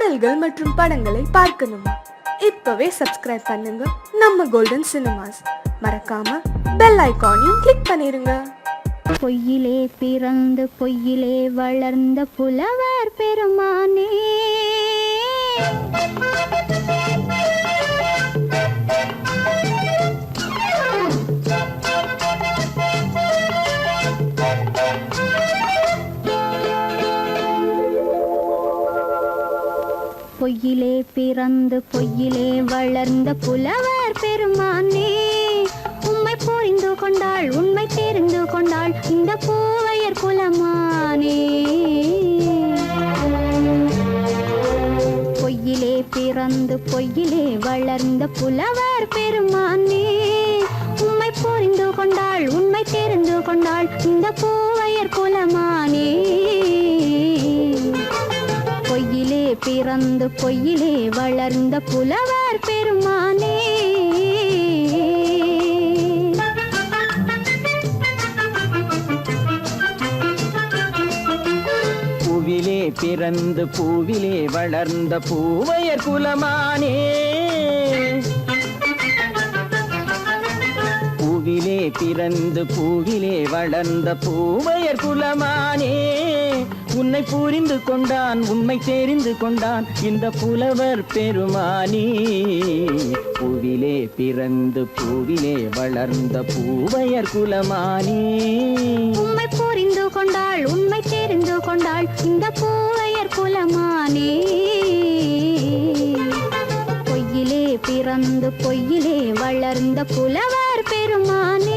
பாடல்கள் மற்றும் படங்களை பார்க்கணுமா? இப்பவே சப்ஸ்கிரைப் பண்ணுங்க நம்ம கோல்டன் சினிமாஸ். மறக்காம பெல் ஐகானையும் கிளிக் பண்ணிருங்க. பொய்யிலே பிறந்து பொய்யிலே வளர்ந்த புலவர் பெருமானே, பொய்யிலே பிறந்து பொய்யிலே வளர்ந்த புலவர் பெருமானே, உம்மை புரிந்து கொண்டாள் உண்மை தெரிந்து கொண்டாள் இந்த பூவையர் குலமானே. பொய்யிலே பிறந்து பொய்யிலே வளர்ந்த புலவர் பெருமானே, உம்மை புரிந்து கொண்டாள் உண்மை தெரிந்து கொண்டாள் இந்த பூவையர் குலமானே. பொய்யிலே பிறந்து பொய்யிலே வளர்ந்த புலவர் பெருமானே. பூவிலே பிறந்து பூவிலே வளர்ந்த பூவையர் குலமானே, பூவிலே பிறந்து பூவிலே வளர்ந்த பூவையர் குலமானே, உன்னை புரிந்து கொண்டான் உண்மை தெரிந்து கொண்டான் இந்த புலவர் பெருமானே. பூவிலே பிறந்து பூவிலே வளர்ந்த பூவையர் குலமானே, உண்மை புரிந்து கொண்டாள் உண்மை தெரிந்து கொண்டாள் இந்த பூவையர் குலமானே. பொய்யிலே பிறந்து பொய்யிலே வளர்ந்த புலவர் பெருமானே.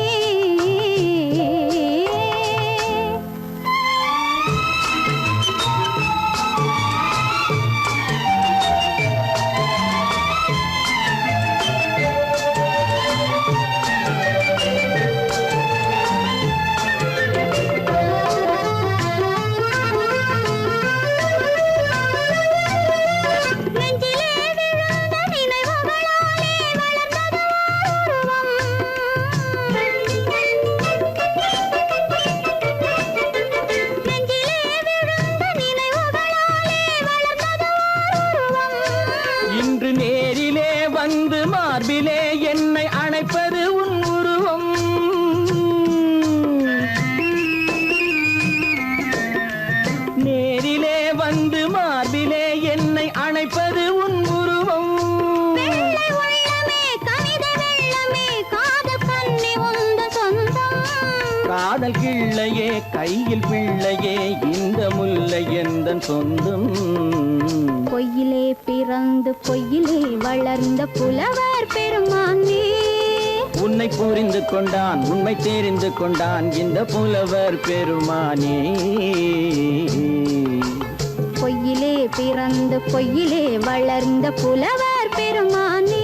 இன்று நேரிலே வந்து மார்பிலே என்னை அணைப்பது உன் உருவம், நேரிலே வந்து மார்பிலே என்னை அணைப்பது உன் உருவம். காதல் கிள்ளையே கையில் பிள்ளையே இந்த முல்லை எந்தன் சொந்தம். பொய்யிலே பிறந்து பொய்யிலே வளர்ந்த புலவர் பெருமானே, உன்னை புரிந்து கொண்டான் உண்மை தெரிந்து கொண்டான் இந்த புலவர் பெருமானே. பொய்யிலே பிறந்து பொய்யிலே வளர்ந்த புலவர் பெருமானே.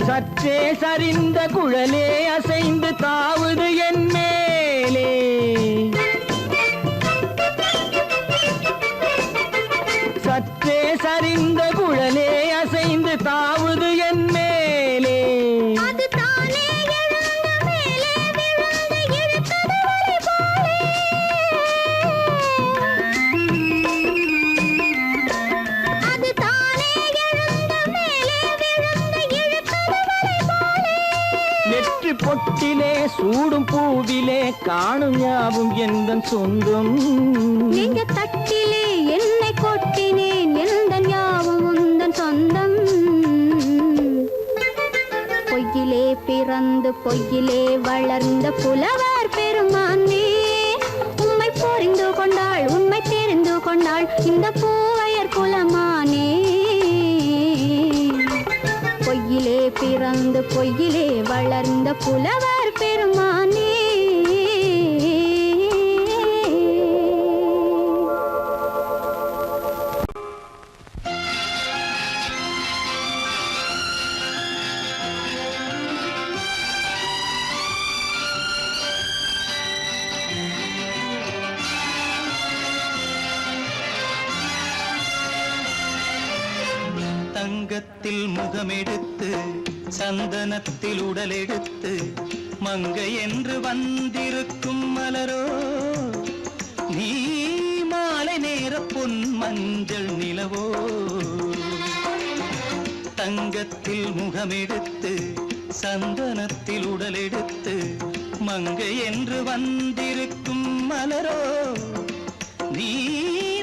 சற்றே சரிந்த குழலே அசைந்து தாவுது என் மேலே, சற்றே சரிந்த குழலே அசைந்து தாவுது என் மேலே. நெற்றி பொட்டிலே சூடும் பூவிலே காணும் யாவும் எந்தன் சொந்தம். நீங்க தட்டிலே என்னை கொட்டினேன் எந்தன் யாவும் உந்தன் சொந்தம். பொய்யிலே பிறந்து பொய்யிலே வளர்ந்த புலவர் பெருமானே, உம்மை புரிந்து கொண்டாள் உண்மை தெரிந்து கொண்டாள் இந்த பூவையர் குலமானே. பொய்யிலே பிறந்து பொய்யிலே வளர்ந்த புலவர் பெருமானே. தங்கத்தில் முகமெடுத்து சந்தனத்தில் உடலெடுத்து மங்கை என்று வந்திருக்கும் மலரோ நீ மாலை நேர பொன் மஞ்சள் நிலவோ தங்கத்தில் முகமெடுத்து சந்தனத்தில் உடலெடுத்து மங்கை என்று வந்திருக்கும் மலரோ நீ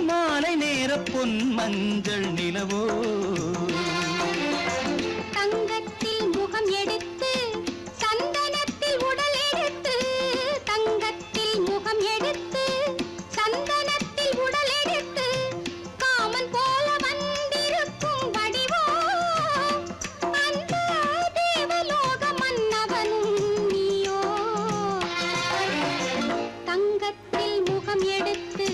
மாலை நேர பொன் மஞ்சள் நிலவோ தங்கத்தில் முகம் எடுத்து சந்தனத்தில் உடல் எடுத்து தங்கத்தில் முகம் எடுத்து சந்தனத்தில் உடல் எடுத்து காமன் போல வந்திருக்கும் வடிவோ அந்த தேவலோக மன்னவனும் நீயோ தங்கத்தில் முகம் எடுத்து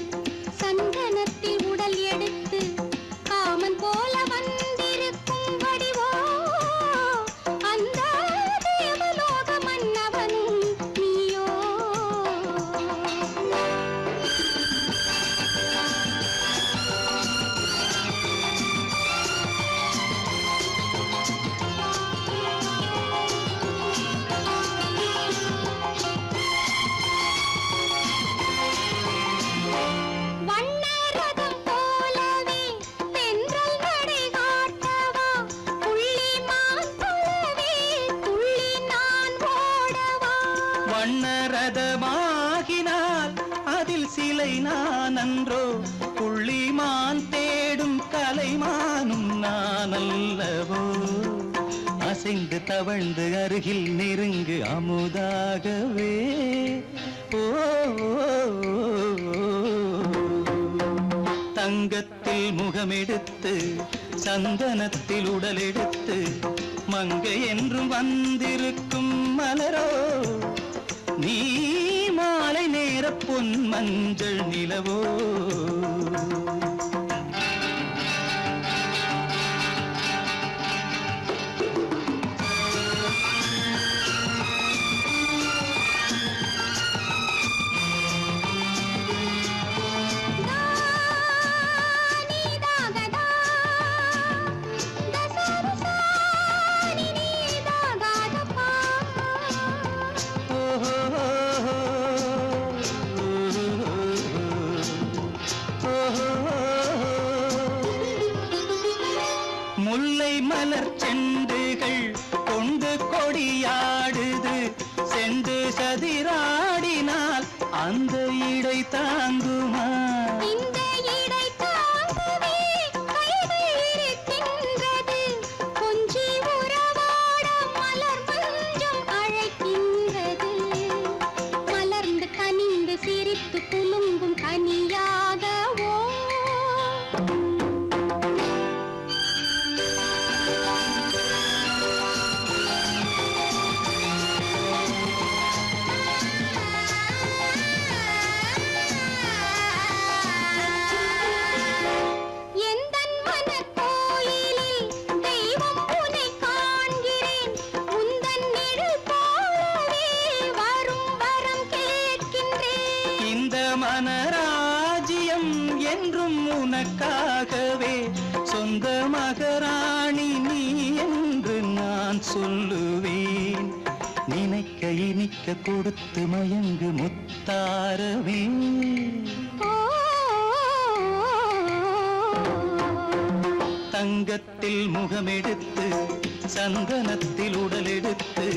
சந்தனத்தில் உடல் எடுத்து காமன் போல வந்திருக்கும் வடிவோ அந்த தேவலோக மன்னவனும் நீயோ வண்ணரதம் போலவே தென்றல் நடை காட்டவா புள்ளிமான் போலவே துள்ளி நான் ஓடவா வண்ணரதமாகினால் அதில் சிலை நான் அன்றோ புள்ளிமான் தேடும் கலைமானும் நான் அல்லவோ அசைந்து தவழ்ந்து அருகில் நெருங்கு அமுதாகவே ஓ தங்கத்தில் முகமெடுத்து சந்தனத்தில் உடலெடுத்து மங்கை என்றும் வந்திருக்கும் மலரோ நீ மாலை நேர பொன் மஞ்சள் நிலவோ முல்லை மலர் செண்டுகள் கொண்டு கொடியாடுது செண்டு சதிராடினால் அந்த இடை தாங்குமா இந்த இடை தாங்கவே கைகள் இருக்கின்றது கொஞ்சி உறவாட மலர் மஞ்சம் அழைக்கின்றது மலர்ந்து கனிந்து சிரித்து குலுங்கும் கனியாகவோ எந்தன் மனக்கோயிலில் தெய்வம் உன்னை காண்கிறேன் உந்தன் நிழல் போலவே வரும் வரம் கேட்கின்றேன் இந்த மனராஜ்யம் என்றும் உனக்காகவே சொந்த மகராணி நீ என்று நான் சொல்லுவேன் நினைக்க இனிக்க கொடுத்து மயங்கு முத்தாரவே தங்கத்தில் முகமெடுத்து சந்தனத்தில் உடலெடுத்து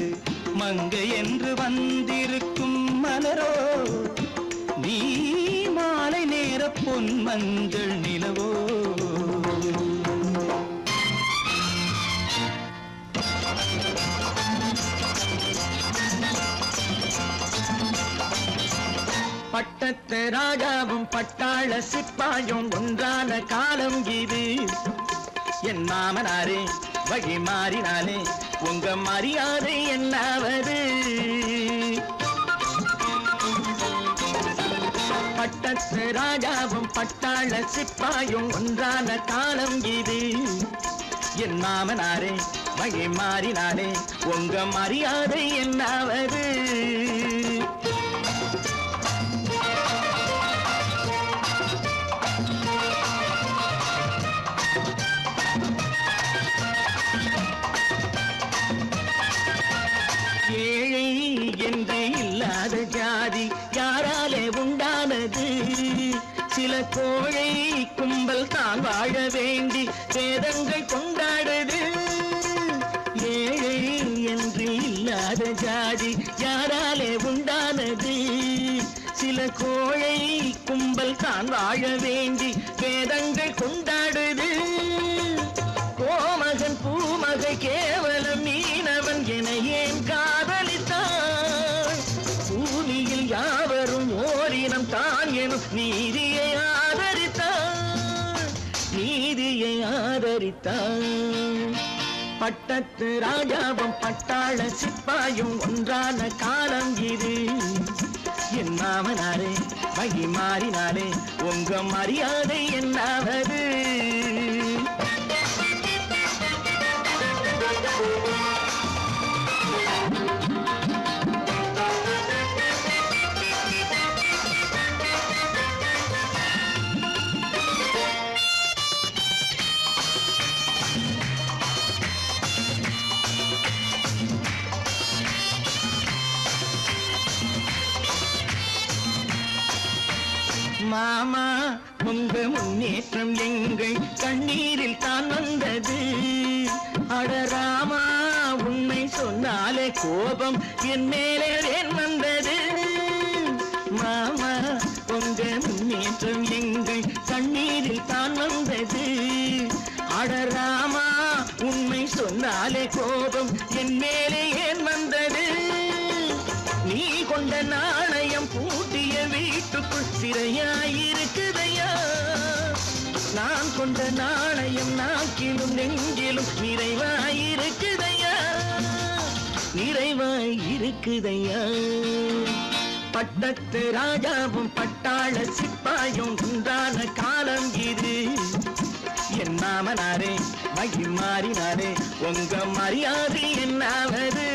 மங்கை என்று வந்திருக்கும் மலரோ நீ மாலை நேர பொன் மஞ்சள் நிலவோ பட்டத்து ராஜாவும் பட்டாள சிப்பாயும் ஒன்றான காலம் இது என் மாமனாரே வழி மாறினாலே உங்க மரியாதை என்னாவது பட்டத்து ராஜாவும் பட்டாள சிப்பாயும் ஒன்றான காலம் இது என் மாமனாரே வழி மாறினாலே உங்க மரியாதை என்னாவது கோழை கும்பல் தான் வாழ வேண்டி வேதங்கள் கொண்டாடுது. ஏழை என்று இல்லாத ஜாதி யாராலே உண்டானது? சில கோழை கும்பல் தான் வாழ வேண்டி வேதங்கள் கொண்டாடுது. கோமகன் பூமகை கேவலம் மீனவன் என ஏன் காதலித்தான்? பூமியில் யாவரும் ஓரினம் தான் எனும் நீதியை ஆதரித்தான், நீதியை ஆதரித்தான். பட்டத்து ராஜாவும் பட்டாள சிப்பாயும் ஒன்றான காலம் இது. என் மாமனாரே வகி மாறினாலே உங்க மரியாதை என்னாவது? மாமா உங்க முன்னேற்றம் எங்கள் கண்ணீரில் தான் வந்தது. அடராமா உண்மை சொன்னாலே கோபம் என் மேலே ஏன் வந்தது? மாமா உங்க முன்னேற்றம் எங்கள் கண்ணீரில் தான் வந்தது. அடராமா உண்மை சொன்னாலே கோபம் என் மேலே ஏன் வந்தது? நீ கொண்ட நாணயம் பூட்டிய வீட்டுக்குள் சிறையாயிருக்குதையா? நான் கொண்ட நாணயம் நாக்கிலும் நெஞ்சிலும் நிறைவாயிருக்குதையா, நிறைவாயிருக்குதையா. பட்டத்து ராஜாவும் பட்டாள சிப்பாயும் உண்டான காலம் இது. என் மாமனாரே மகி மாறினாரே உங்க மரியாதை என்னாவது?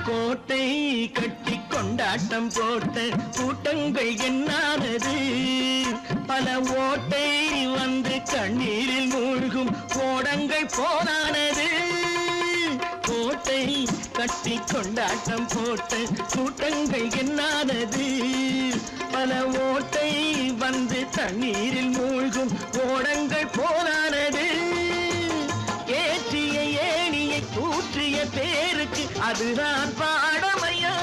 கோட்டை கட்டி கொண்டாட்டம் போட்ட கூட்டங்கள் என்னானது? பல ஓட்டை வந்து கண்ணீரில் மூழ்கும் கோடங்கள் போனானது. கோட்டை கட்டி கொண்டாட்டம் போட்ட கூட்டங்கள் என்னானது? பல ஓட்டை வந்து தண்ணீரில் மூழ்கும் கோடங்கள் போனானது. ஏற்றிய ஏணியை தூற்றிய பேருக்கு அதுதான் பாடமையா?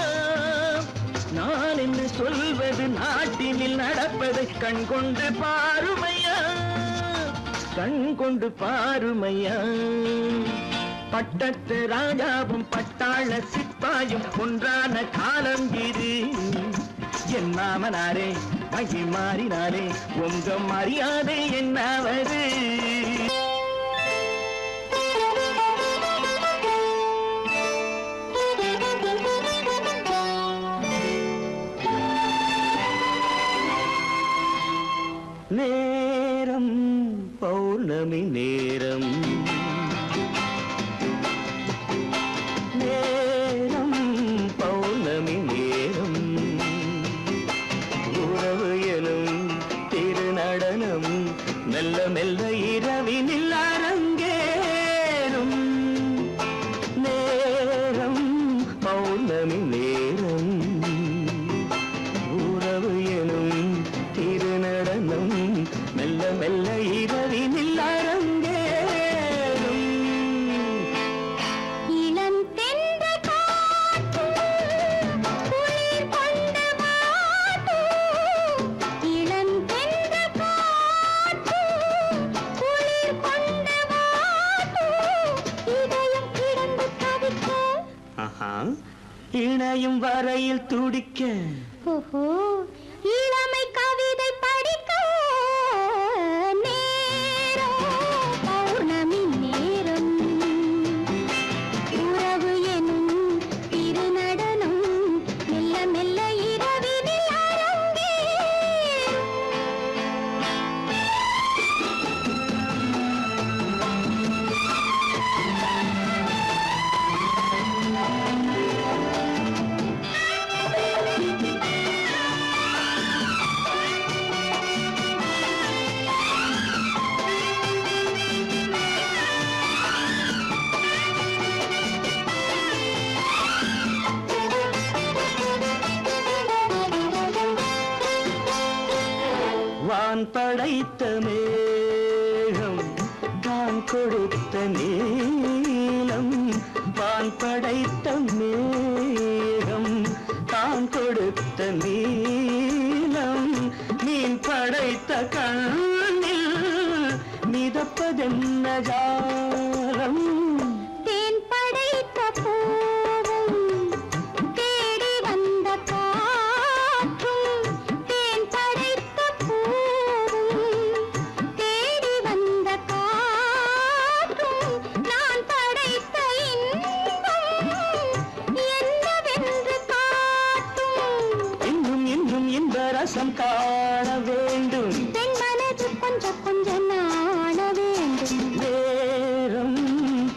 நான் என்ன சொல்வது? நாட்டினில் நடப்பதை கண் கொண்டு பாருமையா, கண் கொண்டு பாருமையா. பட்டத்து ராஜாவும் பட்டாள சிப்பாயும் ஒன்றான காலம் இது. என் மாமனாரே மகி மாறினாரே உங்க மரியாதை என்னாவது? நேரம் பௌர்ணமி நேரம், நேரம் பௌர்ணமி நேரம். உறவு எனும் திருநடனம் மெல்ல மெல்ல இரவினில் அரங்கேறும். நேரம் பௌர்ணமி நேரம், உறவு எனும் திருநடனம் மெல்ல மெல்ல இரவினில் அரங்கேறும். இளம் தென்றல் காற்று குளிர் கொண்டு வாட்டும். இளம் தென்றல் காற்று குளிர் கொண்டு வாட்டும். இதயம் கிடந்து தவிக்க, இணையும் வரையில் துடிக்க. ஓஹோ இளமை கவிதை படிக்க. நேரம் பௌர்ணமி நேரம், உறவு எனும் திருநடனம் மெல்ல மெல்ல இரவினில் அரங்கேறும். வான் படைத்த மேகம் தான் கொடுத்த நீலம். வான் படைத்த மேகம் தான் கொடுத்த நீலம். மீன் படைத்த கண்ணில் மிதப்பதென்ன ஜாலம். தேன் படைத்த பூவும் தேடி வந்த காற்றும். தேன் படைத்த பூவும் தேடி வந்த காற்றும். நான் படைத்த இன்பம் என்னவென்று காட்டும். இன்னும் இன்னும் இந்த ரசம் காண வேண்டும். பெண் மனது கொஞ்சம் கொஞ்சம் நாண வேண்டும். நேரம்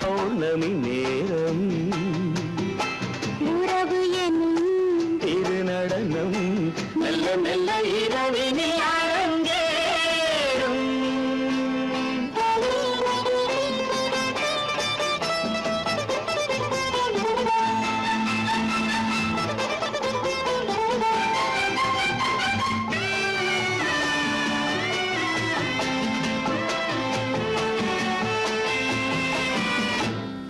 பௌர்ணமி நேரம். உறவு எனும் திருநடனம் மெல்ல மெல்ல இரவினில் அரங்கேறும்.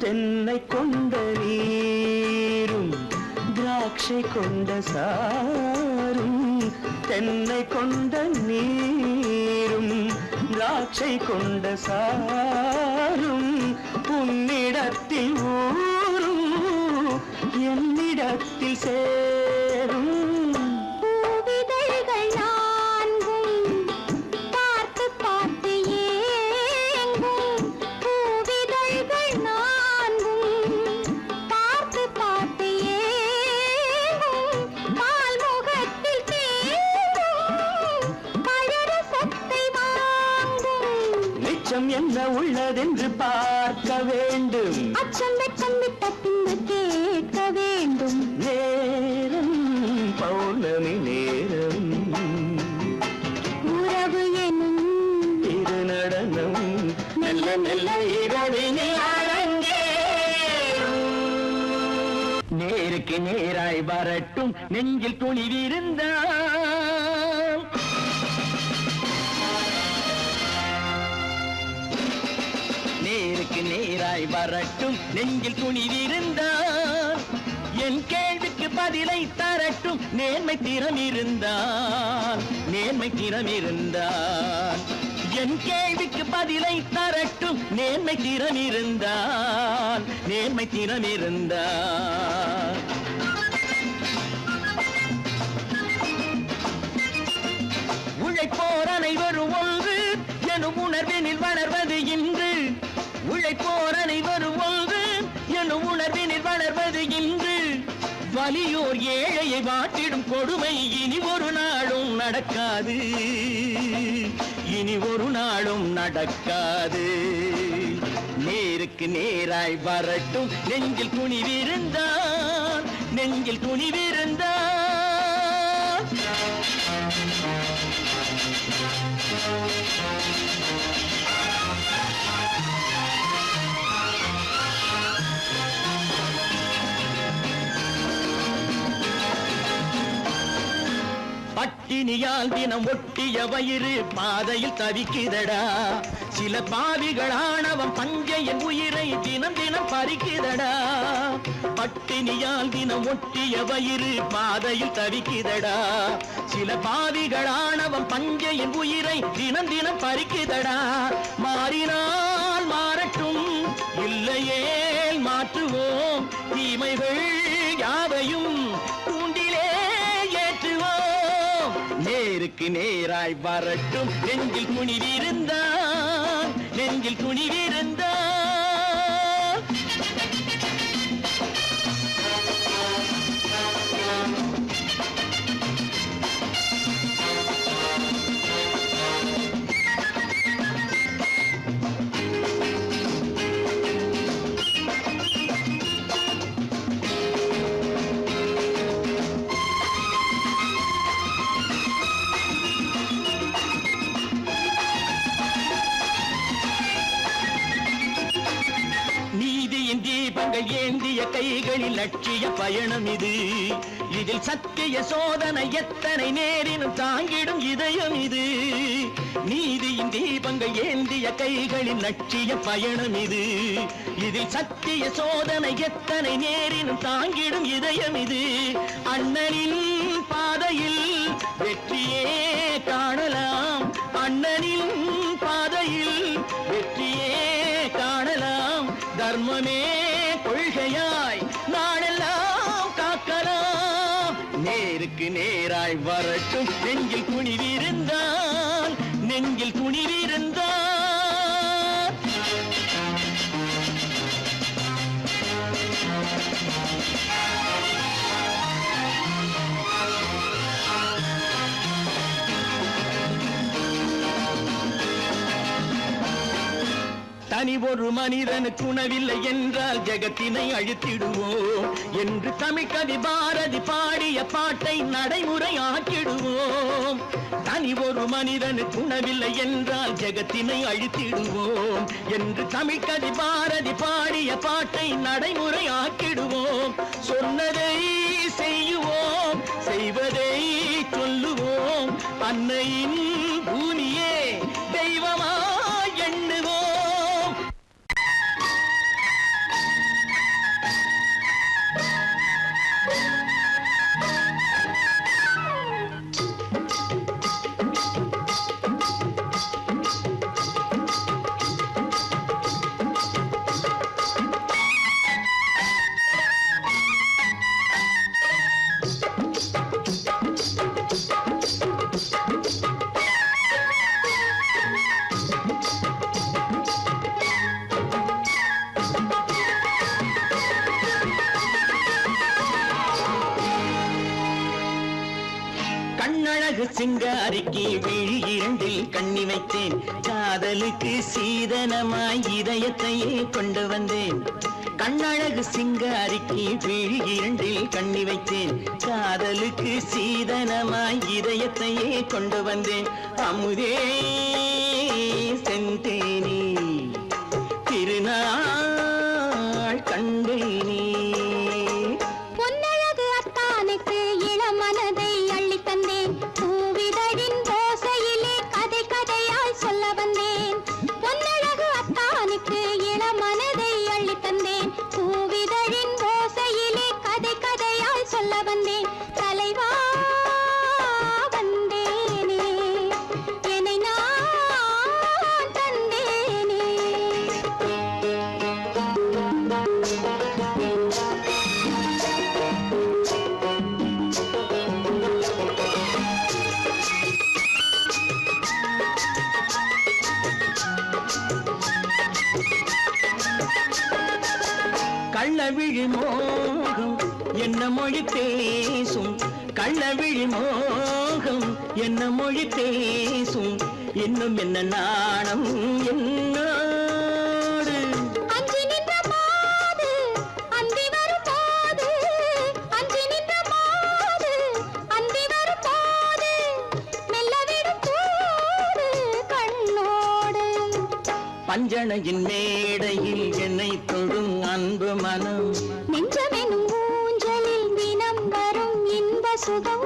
தென்னை கொண்ட நீரும் திராட்சை கொண்ட சாரும். தென்னை கொண்ட நீரும் திராட்சை கொண்ட சாரும். உன்னிடத்தில் ஊரும் என்னிடத்தில் சேரும். பூவிதழ்கள் நான்கும் பார்த்து பார்த்து ஏங்கும். பூவிதழ்கள் நான்கும் பார்த்து பார்த்து ஏங்கும். பால்முகத்தில் தேங்கும் பழரசத்தை வாங்கும். நிச்சம் என்ன உள்ளதென்று பார்க்க வேண்டும். அச்சம் வெச்சம் விட்ட பின்பு கேட்க வேண்டும். நேரம் பௌர்ணமி நேரம். உறவு எனும் திருநடனம் மெல்ல மெல்ல இரவினில் அரங்கேறும். நேருக்கு நேராய் வரட்டும் நெஞ்சில் துணிவிருந்தால். நேருக்கு நேராய் வரட்டும் நெஞ்சில் துணிவிருந்தால். என் கேள்விக்கு பதிலை தரட்டும் நேர்மை திறம் இருந்தால். நேர்மை திறம் இருந்தால். என் கேள்விக்கு பதிலை தரட்டும் நேர்மை திறம் இருந்தால். நேர்மை திறம் இருந்தால். உழைப்போர் அனைவரும் ஒன்று எனும் உணர்வினில் வளர்வது இன்று. உழைப்போர் அனைவரும் ஒன்று எனும் உணர்வினில் வளர்வது இன்று. வலியோர் ஏழையை வாட்டிடும் கொடுமை இனி ஒரு நாளும் நடக்காது. இனி ஒரு நாளும் நடக்காது. நேருக்கு நேராய் வரட்டும் நெஞ்சில் துணிவிருந்தால். நெஞ்சில் துணிவிருந்தால். பட்டினியால் தினம் ஒட்டிய வயிறு பாதையில் தவிக்குதடா. சில பாவிகள் ஆணவம் பஞ்சையின் உயிரை தினம் தினம் பறிக்குதடா. பட்டினியால் தினம் ஒட்டிய வயிறு பாதையில் தவிக்குதடா. சில பாவிகள் ஆணவம் பஞ்சையின் உயிரை தினம் தினம் பறிக்குதடா. மாறினால் மாறட்டும் இல்லையேல் மாற்றுவோம். தீமைகள் யாவையும் தூண்டிலே ஏற்றுவோம். நேருக்கு நேராய் வரட்டும் நெஞ்சில் துணிவிருந்தால். நெஞ்சில் துணிவிருந்தால். தீபங்கள் ஏந்திய கைகளில் லட்சிய பயணம் இது. இதில் சத்திய சோதனை எத்தனை நேரினும் தாங்கிடும் இதயம் இது. நீதியின் தீபங்கள் ஏந்திய கைகளின் லட்சிய பயணம் இது. இதில் சத்திய சோதனை எத்தனை நேரினும் தாங்கிடும் இதயம் இது. அண்ணனின் பாதையில் வெற்றியே காணலாம், அண்ணனின் பாதையில் வெற்றியே காணலாம். தர்மமே கொள்கையாய் நாடெல்லாம் காக்கலாம். நேருக்கு நேராய் வரட்டும் நெஞ்சில் துணிவிருந்தால், நெஞ்சில் துணிவிருந்தால். தனி ஒரு மனிதனுக்கு உணவில்லை என்றால் ஜெகத்தினை அழித்திடுவோம் என்று தமிழ் கவி பாரதி பாடிய பாட்டை நடைமுறை ஆக்கிடுவோம். தனி ஒரு மனிதனுக்கு உணவில்லை என்றால் ஜெகத்தினை அழித்திடுவோம் என்று தமிழ் கவி பாரதி பாடிய பாட்டை நடைமுறை ஆக்கிடுவோம். சொன்னதை செய்யுவோம், செய்வதை சொல்லுவோம். அன்னையின் பூமியே தெய்வமா எண்ணுவோம். கண்ணழகு சிங்காரிக்கு விழி இரண்டில் கண்ணி வைத்தேன். காதலுக்கு சீதனமாய் இதயத்தையே கொண்டு வந்தேன். கண்ணழகு சிங்காரிக்கு விழி இரண்டில் கண்ணி வைத்தேன். காதலுக்கு சீதனமாய் இதயத்தையே கொண்டு வந்தேன். அமுதே செந்தேனே திருநாள் கண்டேனே. பொன்னழகு அத்தானுக்கு இளமனதை அள்ளி தந்தேன். பூவிதழின் ஓசையிலே கதை கதையாய் சொல்ல வந்தேன். பொன்னழகு அத்தானுக்கு இளமனதை அள்ளி தந்தேன். பூவிதழின் ஓசையிலே கதை கதையாய் சொல்ல வந்தேன். தலைவா வந்தேனே, என்னை நான் தந்தேனே. கள்ளவிழி மோகம் என்ன மொழி பேசும், கள்ளவிழி மோகம் என்ன மொழி பேசும். இன்னும் என்ன நாணம் என்னோடு. அஞ்சி நின்ற மாது அந்தி வரும் போது, அஞ்சி நின்ற மாது அந்தி வரும் போது மெல்ல விடும் தூது கண்ணோடு. பஞ்சணையின் மேடையில் என்னை தொடும் அன்பு மனம், நெஞ்சமெனும் ஊஞ்சலில் தினம் வரும் இன்ப சுகம்.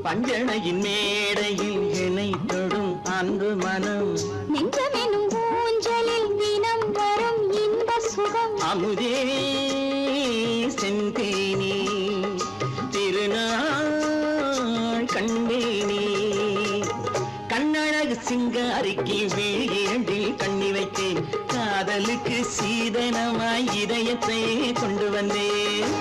பஞ்சணையின் மேடையில் என்னை தொடும் அன்பு மனம். நெஞ்சமெனும் ஊஞ்சலில் தினம் வரும் இன்ப சுகம். அமுதே செந்தேனே திருநாள் கண்டேனே. கண்ணழகு சிங்காரிக்கு விழி இரண்டில் கண்ணி வைத்தேன். காதலுக்கு சீதனமாய் இதயத்தை கொண்டு வந்தேன்.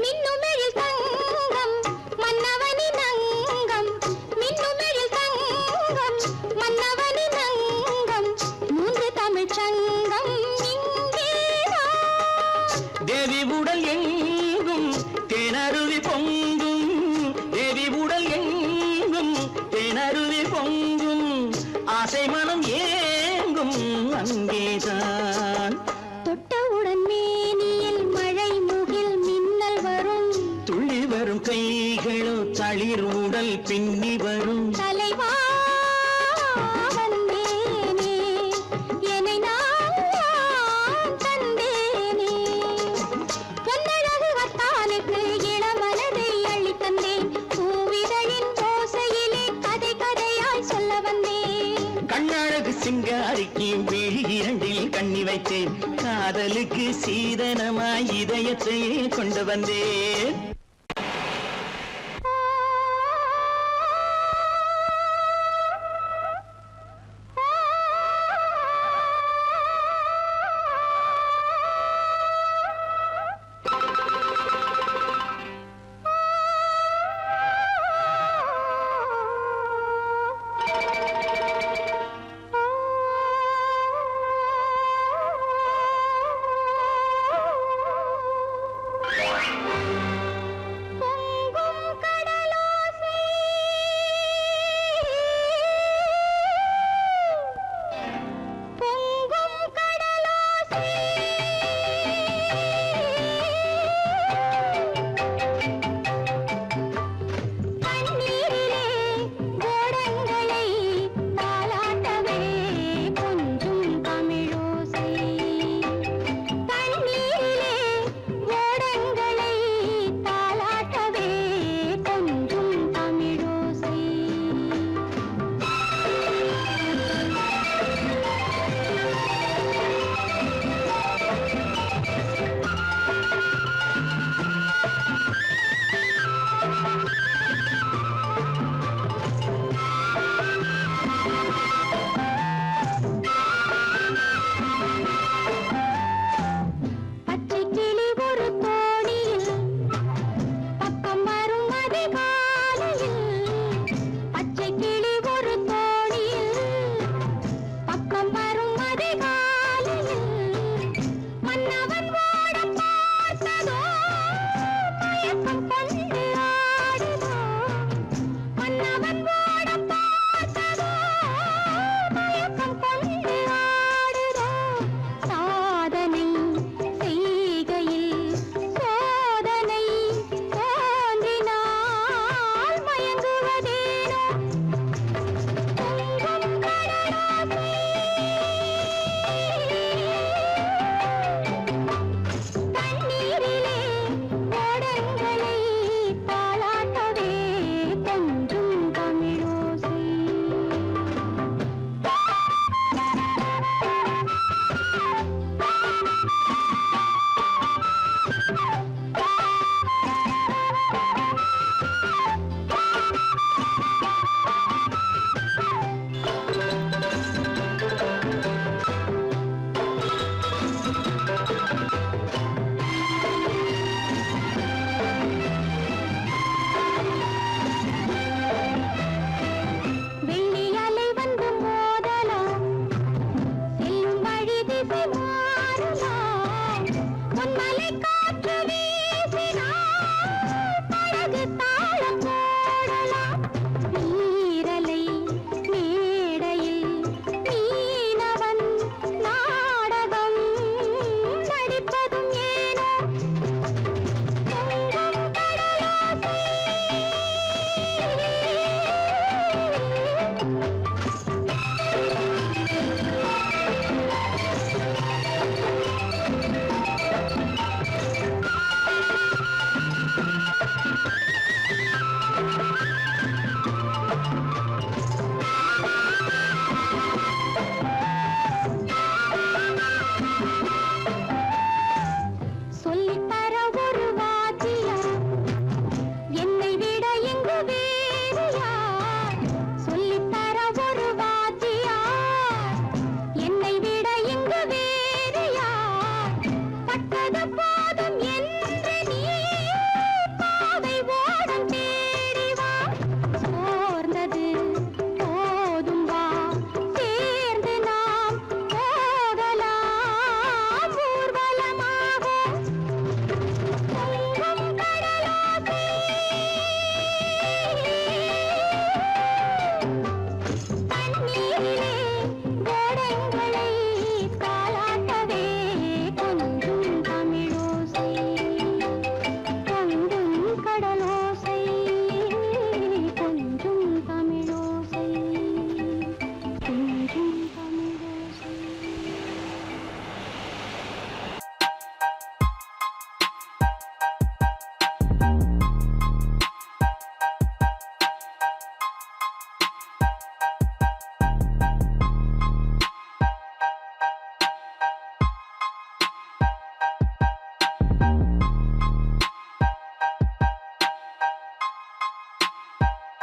மின்னுமெழில் தங்கம் மன்னவனின் அங்கம், மின்னுமெழில் தங்கம் மன்னவனின் அங்கம். மூன்று தமிழ்ச் சங்கம் இங்கே தளிர் உடல் பின்னி வரும் தலைவா வந்தேனே என்னை நான் தந்தேனே பொன்னழகு வத்தானுக்கு இளமனதை அள்ளித் தந்தேன் பூவிதழின் ஓசையிலே கதை கதையாய் சொல்ல வந்தேன் கண்ணழகு சிங்காரிக்கு விழி இரண்டில் கண்ணி வைத்தேன் காதலுக்கு சீதனமாய் இதயத்தையே கொண்டு வந்தேன்